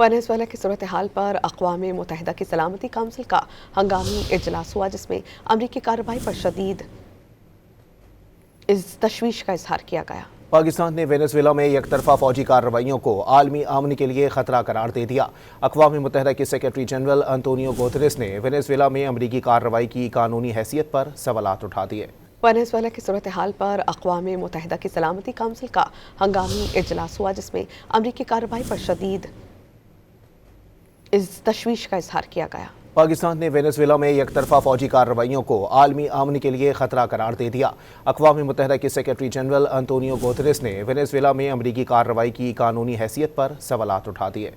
Venezuela की सूरत हाल पर अक़वाम मुत्तहिदा की सलामती काउंसिल का हंगामी इजलास हुआ, जिसमें अमरीकी कार्रवाई पर शदीद तशवीश का इजहार किया गया। पाकिस्तान ने वेनेजुएला में एकतरफा फौजी कार्रवाइयों को आलमी अमन के लिए खतरा करार दे दिया। अक़वाम मुत्तहिदा के सेक्रेटरी जनरल अंतोनियो गुतेरेस ने वेनेजुएला में अमरीकी कार्रवाई की कानूनी हैसियत पर सवालात उठा दिए। वेनेजुएला की सूरत हाल पर अक़वाम मुत्तहिदा की सलामती काउंसिल का हंगामी इजलास हुआ, जिसमें अमरीकी कार्रवाई पर शदीद तशवीश का इजहार किया गया। पाकिस्तान ने वेनेजुएला में एकतरफा फौजी कार्रवाइयों को आलमी अमन के लिए खतरा करार दे दिया। अक़वाम मुत्तहिदा के सेक्रेटरी जनरल अंतोनियो गुतेरेस ने वेनेजुएला में अमरीकी कार्रवाई की कानूनी हैसियत पर सवालात उठा दिए।